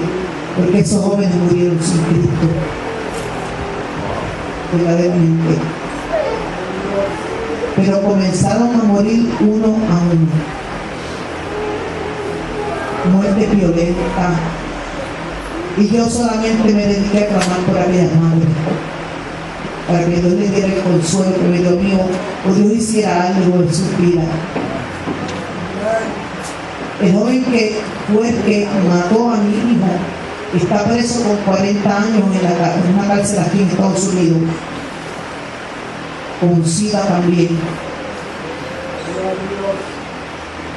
porque esos jóvenes murieron sin Cristo, verdaderamente. Pero comenzaron a morir uno a uno. Muerte violenta. Y yo solamente me dediqué a clamar por aquellas madres. para que Dios le diera el consuelo que me dio mío, o Dios hiciera algo en su vida. El joven que fue el que mató a mi hijo está preso con 40 años en una cárcel aquí en Estados Unidos, con SIDA también.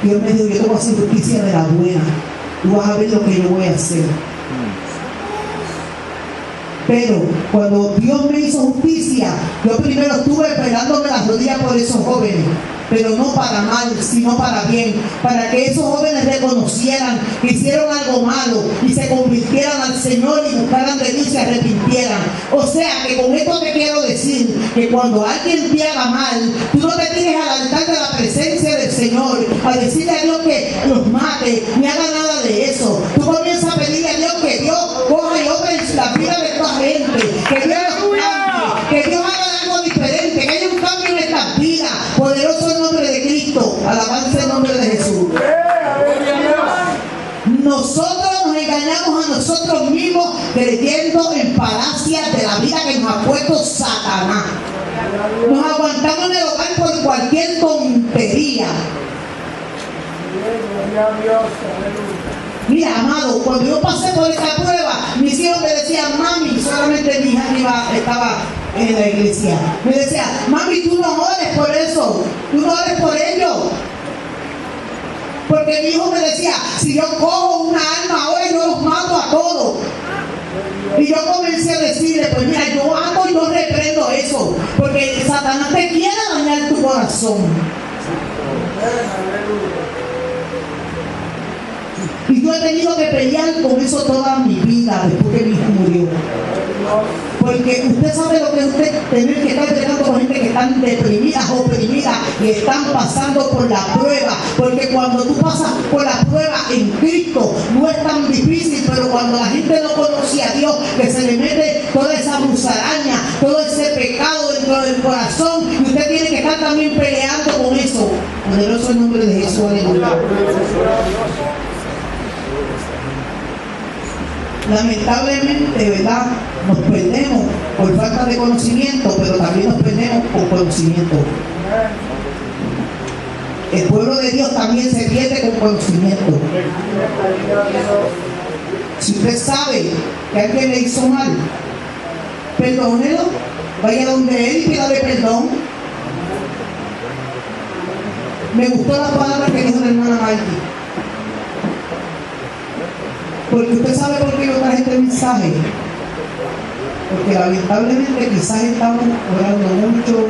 Dios me dijo: yo te voy a hacer justicia de la buena, tú vas a ver lo que yo voy a hacer. Pero cuando Dios me hizo justicia, yo primero estuve pegándome las rodillas por esos jóvenes, pero no para mal, sino para bien, para que esos jóvenes reconocieran que hicieron algo malo y se convirtieran al Señor y buscaran de Dios y se arrepintieran. O sea que con esto te quiero decir que cuando alguien te haga mal, tú no te tires al altar de la presencia del Señor a decirle a Dios que los mate, ni haga nada de eso. Tú comienzas a pedirle a Dios que Dios coja y obre en la vida de esta gente, que Dios los cambie, que Dios haga algo diferente, que haya un cambio en esta vida. Poderoso el nombre de Cristo, alabanza el nombre de Jesús. Nosotros nos engañamos a nosotros mismos creyendo en falacias de la vida que nos ha puesto Satanás. Nos aguantamos en el hogar por cualquier tontería. Mira, amado, cuando yo pasé por esta prueba, mis hijos me decían: mami, solamente mi hija estaba en la iglesia, me decía: mami, tú no ores por eso, tú no ores por ellos. Porque mi hijo me decía: si yo cojo una alma ahora, yo los mato a todos. Y yo comencé a decirle: pues mira, yo hago y yo reprendo eso, porque Satanás te quiere dañar tu corazón. Y yo he tenido que pelear con eso toda mi vida después que mi hijo murió. Porque usted sabe lo que es usted tener que estar peleando con gente que están deprimidas, oprimidas y están pasando por la prueba. Porque cuando tú pasas por la prueba en Cristo no es tan difícil, pero cuando la gente no conoce a Dios, que se le mete toda esa musaraña, todo ese pecado dentro del corazón, y usted tiene que estar también peleando con eso. Poderoso el nombre de Jesús, aleluya. Lamentablemente, ¿verdad?, nos perdemos por falta de conocimiento, pero también nos perdemos por conocimiento. El pueblo de Dios también se pierde con conocimiento. Si usted sabe que alguien le hizo mal, perdónelo, vaya donde él y pídale perdón. Me gustó la palabra que dijo la hermana Marty. Porque usted sabe por qué yo traje este mensaje. Porque lamentablemente quizás estamos orando mucho,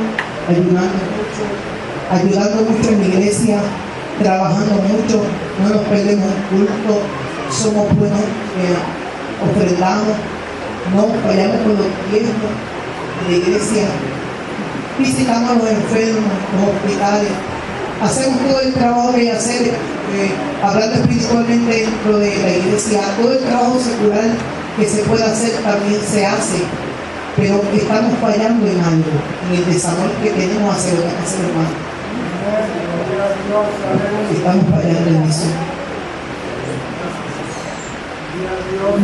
ayudando mucho en la iglesia, trabajando mucho, no nos perdemos un culto, somos buenos, ofrendamos, no fallamos con los tiempos de la iglesia, visitamos a los enfermos, los hospitales, hacemos todo el trabajo que hay que hacer, hablando espiritualmente dentro de la iglesia, todo el trabajo secular que se puede hacer también se hace, pero estamos fallando en algo, en el desamor que tenemos hacia los hermanos. Estamos fallando en eso.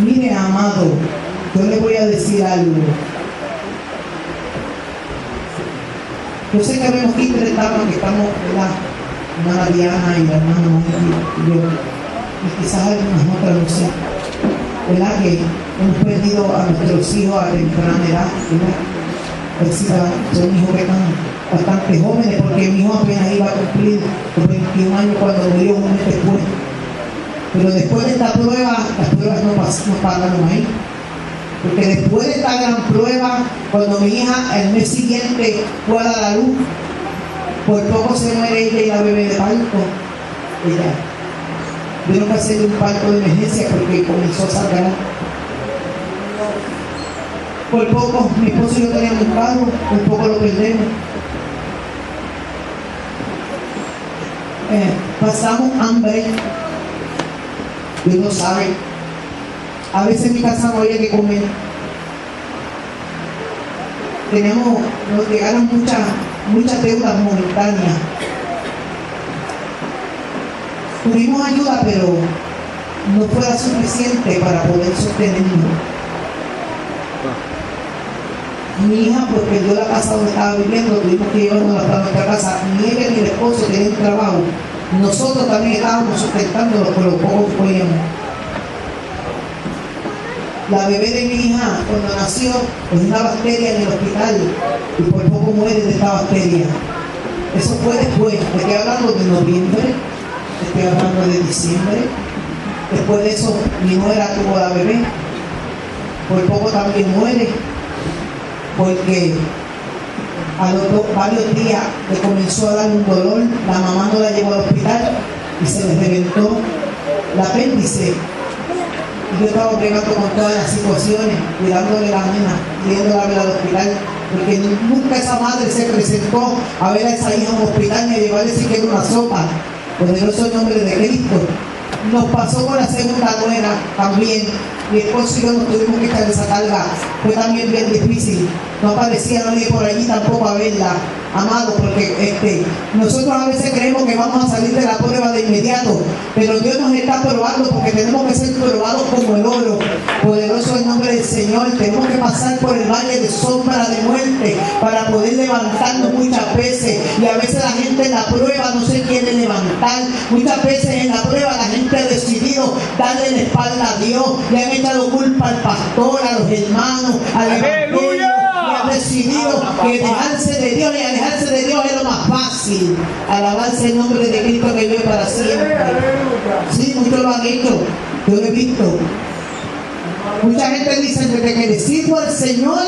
Mire, amado, yo le voy a decir algo. Yo sé que vemos aquí tres etapas que estamos, ¿verdad?, la hermana Diana y la hermana Mónica y yo, y quizás algunas otras, no sé, ¿verdad?, que hemos perdido a nuestros hijos a temprana edad, ¿verdad? Son hijos que están bastante jóvenes, porque mi hijo apenas iba a cumplir los 21 años cuando murió un mes después. Pero después de esta prueba, las pruebas no pararon ahí. Porque después de esta gran prueba, cuando mi hija el mes siguiente fue a dar a luz, por poco se muere ella y la bebé de parto. Ella tuvieron que hacerle un parto de emergencia porque comenzó a sangrar. Por poco mi esposo y yo teníamos un carro, por poco lo perdemos. Pasamos hambre. Dios lo sabe. A veces en mi casa no había que comer. Nos llegaron muchas deudas momentáneas. Tuvimos ayuda, pero no fue la suficiente para poder sostenernos. Mi hija pues perdió la casa donde estaba viviendo, tuvimos que llevarnos para nuestra casa. Ni ella ni el esposo tenían trabajo. Nosotros también estábamos sustentándolos con lo poco que podíamos. La bebé de mi hija, cuando nació, pues una bacteria en el hospital y por poco muere de esta bacteria. Eso fue después. Estoy hablando de noviembre, estoy hablando de diciembre. Después de eso, mi nuera tuvo la bebé. Por poco también muere, porque a los varios días le comenzó a dar un dolor. La mamá no la llevó al hospital y se le reventó el apéndice. Y yo estaba bregando con todas las situaciones, cuidándole a la nena, yéndola a ver al hospital, porque nunca esa madre se presentó a ver a esa hija en un hospital ni a llevarle siquiera una sopa. Poderoso el nombre de Cristo. Nos pasó con la segunda nuera también. Mi esposo y yo nos tuvimos que echar esa carga. Fue también bien difícil. No aparecía nadie por allí tampoco a verla, amado, porque nosotros a veces creemos que vamos a salir de la prueba de inmediato, pero Dios nos está probando porque tenemos que ser probados como el oro. Poderoso el nombre del Señor. Tenemos que pasar por el valle de sombra de muerte para poder levantarnos muchas veces. Y a veces la gente en la prueba no se quiere levantar. Muchas veces en la prueba la gente ha decidido darle la espalda a Dios. Le han echado culpa al pastor, a los hermanos, al evangelio. Ha decidido que dejarse de Dios y alejarse de Dios es lo más fácil. Alabarse el nombre de Cristo que vive para siempre. Sí, muchos lo han hecho. Yo lo he visto. Mucha gente dice, desde que le sirvo al Señor,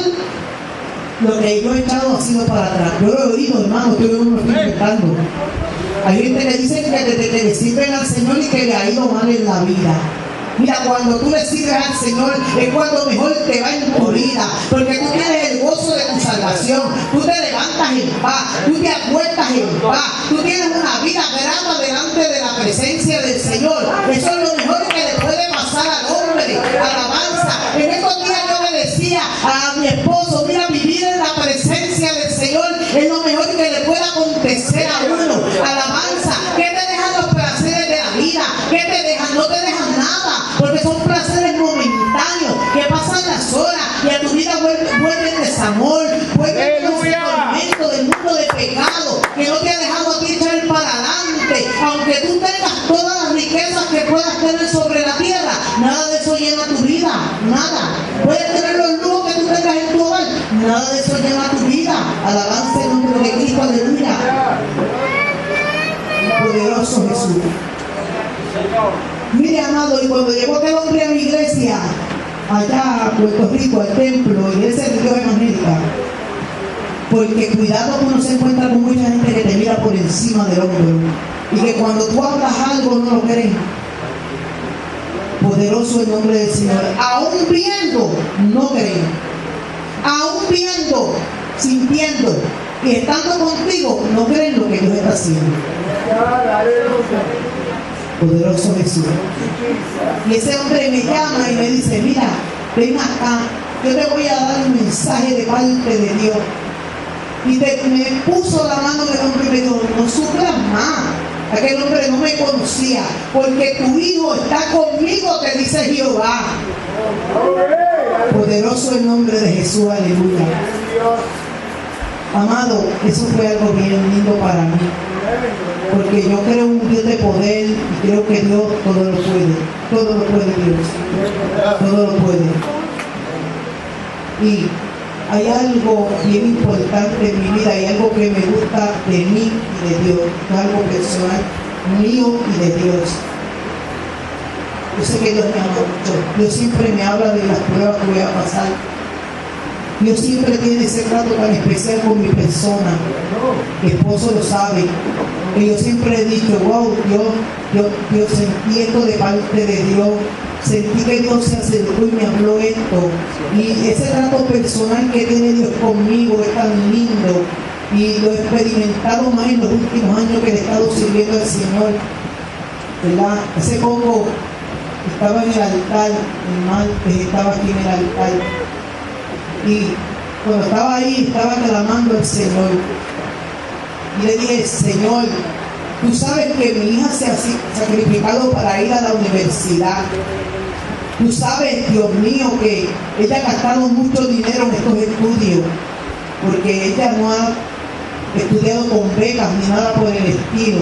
lo que yo he echado ha sido para atrás. Yo lo he oído, hermano, yo no lo estoy inventando. Hay gente que dice que desde que le sirven al Señor y que le ha ido mal en la vida. Mira, cuando tú le sirves al Señor es cuando mejor te va en tu vida, porque tú tienes el gozo de tu salvación, tú te levantas en paz, tú te acuestas en paz, tú tienes una vida grata delante de la presencia del Señor. Eso es lo mejor que le puede pasar al hombre. Alabanza. En estos días yo le decía a mi esposo, mira, vivir en la presencia del Señor es lo mejor que le pueda acontecer a uno. Alabanza. ¿Qué te dejan los placeres de la vida? ¿Qué te dejan? No te dejan nada. Porque son placeres momentáneos que pasan las horas y a tu vida vuelve el desamor, vuelve el tormento del mundo de pecado que no te ha dejado a ti echar para adelante. Aunque tú tengas todas las riquezas que puedas tener sobre la tierra, nada de eso llena tu vida, nada. Puedes tener los lujos que tú tengas en tu hogar, nada de eso llena tu vida. Alabanza el nombre de Cristo, aleluya. Poderoso Jesús. Mire, amado, y cuando llegó aquel hombre a mi iglesia, allá a Puerto Rico, al templo, iglesia de Dios evangélica, porque cuidado que uno se encuentra con mucha gente que te mira por encima del hombro, y que cuando tú hablas algo no lo creen. Poderoso el nombre del Señor. Aún viendo, no creen. Aún viendo, sintiendo, y estando contigo, no creen lo que Dios está haciendo. Poderoso Jesús. Y ese hombre me llama y me dice, mira, ven acá, yo te voy a dar un mensaje de parte de Dios. Y me puso la mano del hombre y me dijo, no sufras más. Aquel hombre no me conocía, porque tu hijo está conmigo, te dice Jehová. Poderoso el nombre de Jesús, aleluya. Amado, eso fue algo bien lindo para mí, porque yo creo en un Dios de poder y creo que Dios todo lo puede Dios, todo lo puede. Y hay algo bien importante en mi vida, hay algo que me gusta de mí y de Dios, algo personal mío y de Dios. Yo sé que Dios me ama mucho, Dios siempre me habla de las pruebas que voy a pasar. Dios siempre tiene ese trato tan especial con mi persona. Mi esposo lo sabe. Y yo siempre he dicho, wow, yo sentí esto de parte de Dios. Sentí que Dios se acercó y me habló esto. Y ese trato personal que tiene Dios conmigo es tan lindo. Y lo he experimentado más en los últimos años que he estado sirviendo al Señor. ¿Verdad? Hace poco estaba en el altar, el martes estaba aquí en el altar. Y cuando estaba ahí, estaba clamando al Señor. Y le dije, Señor, tú sabes que mi hija se ha sacrificado para ir a la universidad. Tú sabes, Dios mío, que ella ha gastado mucho dinero en estos estudios, porque ella no ha estudiado con becas ni nada por el estilo.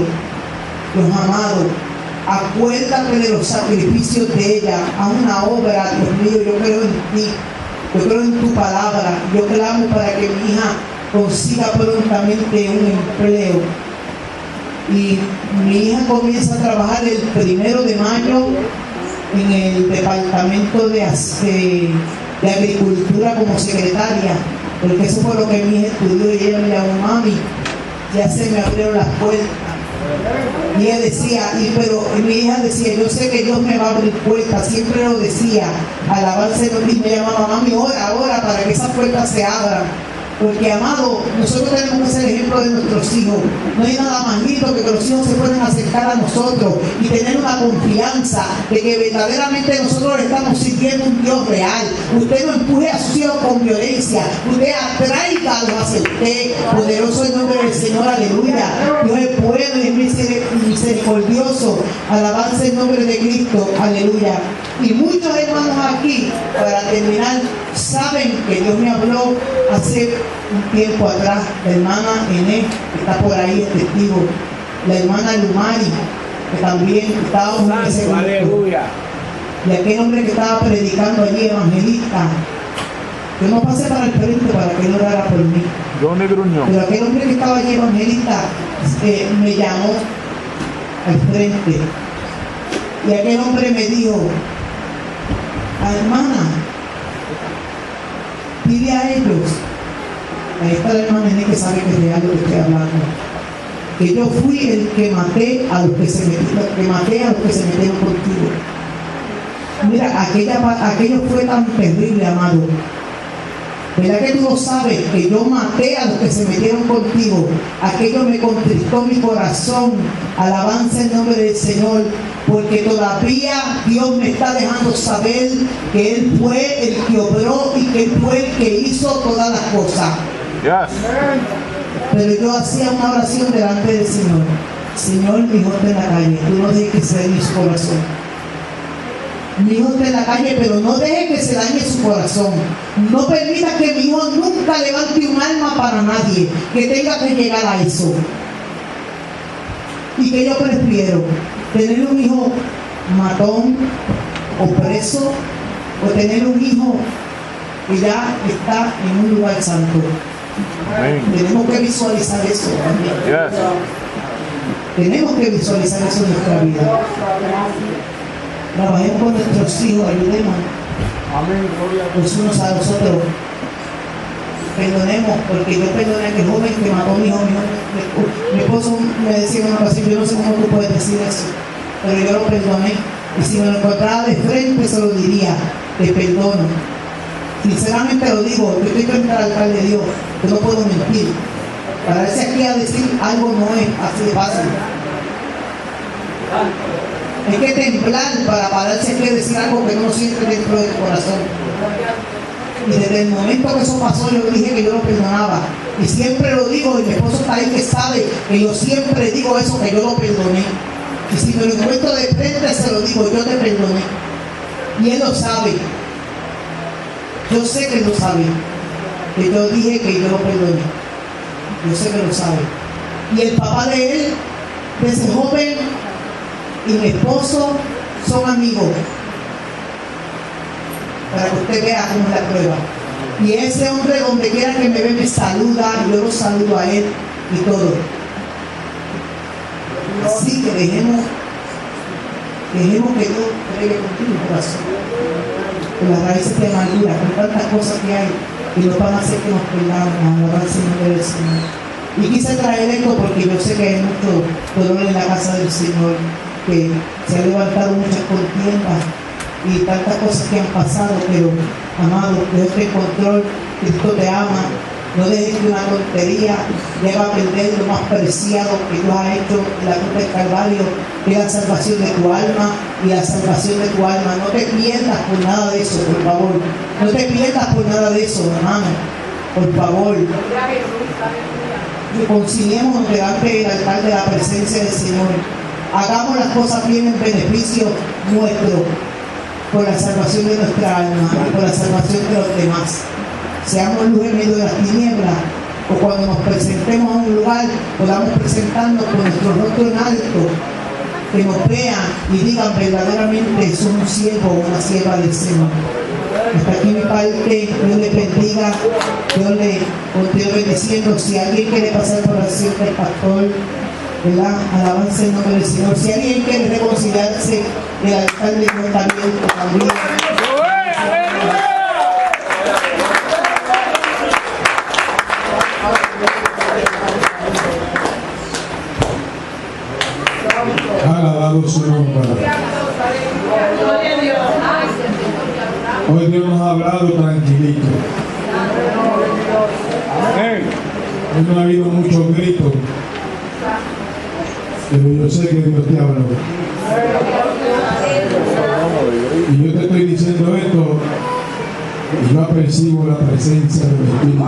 Dios amado, acuérdate de los sacrificios de ella a una obra. Dios mío, yo creo en ti, yo creo en tu palabra. Yo clamo para que mi hija consiga prontamente un empleo. Y mi hija comienza a trabajar el 1 de mayo en el departamento de agricultura como secretaria, porque eso fue lo que mi hija estudió. Y ella me llamó: mami, ya se me abrieron las puertas. Y ella decía, pero mi hija decía: yo sé que Dios me va a abrir puertas, siempre lo decía, alabanza, y me llamaba: mami, ora para que esas puertas se abran. Porque, amado, nosotros tenemos que ser ejemplo de nuestros hijos. No hay nada más lindo que los hijos se pueden acercar a nosotros y tener una confianza de que verdaderamente nosotros le estamos sirviendo un Dios real. Usted no empuje a sus hijos con violencia, usted atráigalos hacia usted. Poderoso el nombre del Señor, aleluya. Dios es bueno y es misericordioso. Alabanza el nombre de Cristo, aleluya. Y muchos hermanos aquí, para terminar, saben que Dios me habló hace un tiempo atrás. La hermana Ené, que está por ahí, es testigo. La hermana Lumari, que también estaba en ese grupo. Aleluya. Y aquel hombre que estaba predicando allí, evangelista. Yo no pasé para el frente para que él orara por mí. Pero aquel hombre que estaba allí, evangelista, me llamó al frente. Y aquel hombre me dijo: hermana, pide a ellos. Ahí está la hermana Ené, que sabe que es real lo que estoy hablando. Que yo fui el que maté a los que se metieron contigo. Mira, aquello fue tan terrible, amado. ¿Verdad que tú lo sabes? Que yo maté a los que se metieron contigo. Aquello me contristó mi corazón. Alabanza el nombre del Señor. Porque todavía Dios me está dejando saber que Él fue el que obró y que Él fue el que hizo todas las cosas. Yes. Pero yo hacía una oración delante del Señor: Señor, mi hijo está en la calle, tú no dejes que se dañe su corazón. Mi hijo está en la calle, pero no deje que se dañe su corazón. No permita que mi hijo nunca levante un alma para nadie, que tenga que llegar a eso. Y que yo prefiero tener un hijo matón o preso, o tener un hijo que ya está en un lugar santo. Amén. Tenemos que visualizar eso también. Yes. Tenemos que visualizar eso en nuestra vida. Trabajemos con nuestros hijos, ayudemos los unos a los otros. Perdonemos, porque yo perdoné a aquel joven que mató a mi hijo. Mi esposo me decía en una ocasión: yo no sé cómo tú puedes decir eso, pero yo lo perdoné. Y si me lo encontraba de frente, se lo diría: te perdono. Sinceramente lo digo, yo estoy frente al altar de Dios, yo no puedo mentir. Pararse aquí a decir algo no es así de fácil. Hay que temblar para pararse aquí a decir algo que no siente dentro del corazón. Y desde el momento que eso pasó, yo dije que yo lo perdonaba. Y siempre lo digo, y mi esposo está ahí que sabe que yo siempre digo eso, que yo lo perdoné. Y si me lo encuentro de frente, se lo digo: yo te perdoné. Y él lo sabe. Yo sé que lo sabe. Que yo dije que yo lo perdoné. Yo sé que lo sabe. Y el papá de él, de ese joven, y mi esposo son amigos. Para que usted vea cómo es la prueba. Y ese hombre, donde quiera que me ve, me saluda, y yo lo saludo a él y todo. Así que dejemos que Dios bregue contigo, corazón. Con las raíces de amargura, con tantas cosas que hay, y nos van a hacer que nos perdamos, alabar al Señor del Señor. Y quise traer esto porque yo sé que hay mucho dolor en la casa del Señor, que se han levantado muchas contiendas y tantas cosas que han pasado, pero amado, Dios está en control, Cristo te ama. No dejes que una tontería llegue a perder lo más preciado que Dios ha hecho en la cruz del Calvario, que es la salvación de tu alma y la salvación de tu alma. No te pierdas por nada de eso, por favor. No te pierdas por nada de eso, hermano. Por favor. Reconciliémonos delante del altar de la presencia del Señor. Hagamos las cosas bien en beneficio nuestro. por la salvación de nuestra alma y por la salvación de los demás. Seamos luz en medio de las tinieblas, o cuando nos presentemos a un lugar, podamos presentarnos con nuestro rostro en alto, que nos vean y digan verdaderamente son un siervo o una sierva del Señor. Hasta aquí mi parte, Dios les bendiga, Dios les continúe bendiciendo. Si alguien quiere pasar por la acción del pastor, ¿verdad? Alabanza el nombre del Señor. Si alguien quiere reconciliarse, el altar de Dios está abierto también. Alabado su nombre. Hoy Dios nos ha hablado tranquilito. Hoy no ha habido muchos gritos, pero yo sé que Dios te habló. Y yo te estoy diciendo esto y yo percibo la presencia del Espíritu.